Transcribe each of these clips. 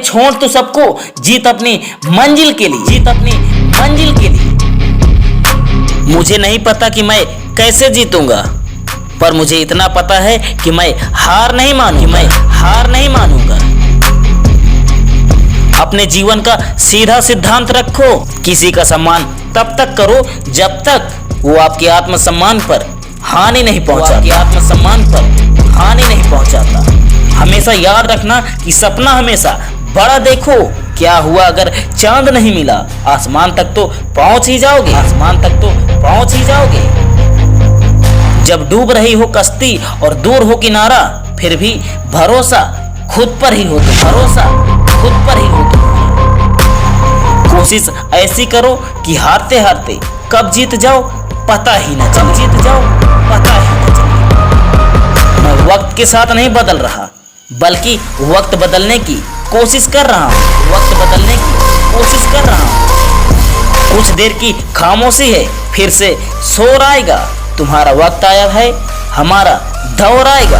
छोड़ तू सबको, जीत अपनी मंजिल के लिए, जीत अपनी मंजिल के लिए। मुझे नहीं पता कि मैं कैसे जीतूंगा, पर मुझे इतना पता है कि मैं हार नहीं मानूंगा। अपने जीवन का सीधा सिद्धांत रखो, किसी का सम्मान तब तक करो जब तक वो आपके आत्मसम्मान पर हानि नहीं पहुंचाता। हमेशा याद रखना कि सपना हमेशा बड़ा देखो। क्या हुआ अगर चांद नहीं मिला, आसमान तक तो पहुंच ही जाओगे। जब डूब रही हो कश्ती और दूर हो किनारा, फिर भी भरोसा खुद पर ही हो तुम्हारा। कोशिश ऐसी करो कि हारते हारते कब जीत जाओ पता ही न चले। मैं वक्त के साथ नहीं बदल रहा, बल्कि वक्त बदलने की कोशिश कर रहा हूँ। कुछ देर की खामोशी है, फिर से शोर आएगा। तुम्हारा वक्त आया है, हमारा दौर आएगा।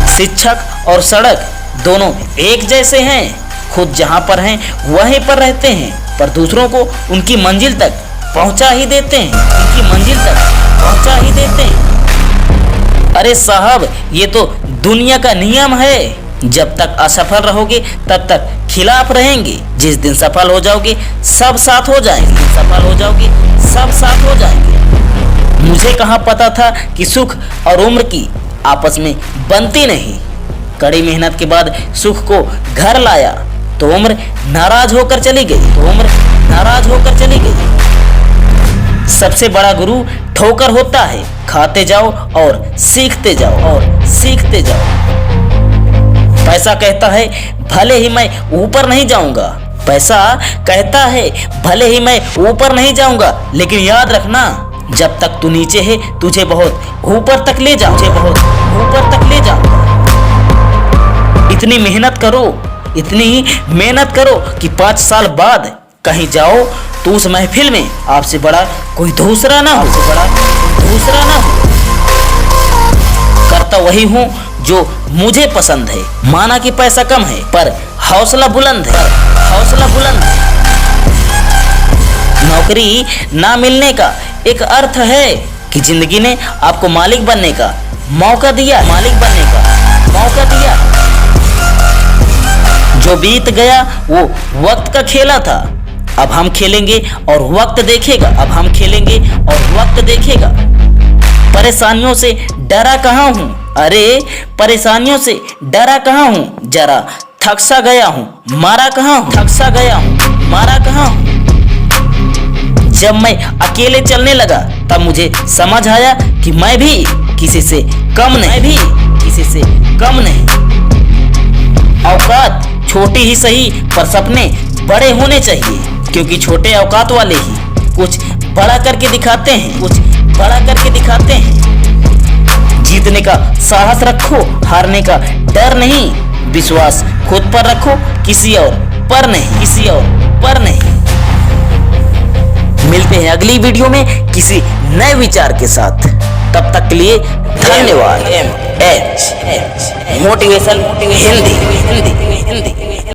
शिक्षक और सड़क दोनों एक जैसे हैं, खुद जहाँ पर हैं वहीं पर रहते हैं, पर दूसरों को उनकी मंजिल तक पहुँचा ही देते हैं। अरे साहब, ये तो दुनिया का नियम है। जब तक असफल रहोगे तब तक खिलाफ रहेंगे। जिस दिन सफल हो जाओगे सब साथ हो जाएंगे। मुझे कहाँ पता था कि सुख और उम्र की आपस में बनती नहीं। कड़ी मेहनत के बाद सुख को घर लाया तो उम्र नाराज होकर चली गई। सबसे बड़ा गुरु ठोकर होता है। खाते जाओ और सीखते जाओ। पैसा कहता है भले ही मैं ऊपर नहीं जाऊंगा, लेकिन याद रखना, जब तक तू नीचे है तुझे बहुत ऊपर तक ले जाऊंगा। इतनी मेहनत करो कि 5 साल बाद कहीं जाओ तो उस महफिल में आपसे बड़ा कोई दूसरा ना हो। करता वही हूँ जो मुझे पसंद है। माना कि पैसा कम है, पर हौसला बुलंद है। नौकरी ना मिलने का एक अर्थ है कि जिंदगी ने आपको मालिक बनने का मौका दिया। जो बीत गया वो वक्त का खेला था, अब हम खेलेंगे और वक्त देखेगा। परेशानियों से डरा कहाँ हूँ? अरे परेशानियों से डरा कहाँ हूँ? जरा थक सा गया हूँ, मारा कहाँ हूँ? जब मैं अकेले चलने लगा तब मुझे समझ आया कि मैं भी किसी से कम नहीं। औकात छोटी ही सही, पर सपने बड़े होने चाहिए, क्योंकि छोटे औकात वाले ही कुछ बड़ा करके दिखाते हैं। जीतने का साहस रखो, हारने का डर नहीं। विश्वास खुद पर रखो, किसी और पर नहीं। मिलते हैं अगली वीडियो में किसी नए विचार के साथ। तब तक के लिए धन्यवाद। MH motivation Hindi.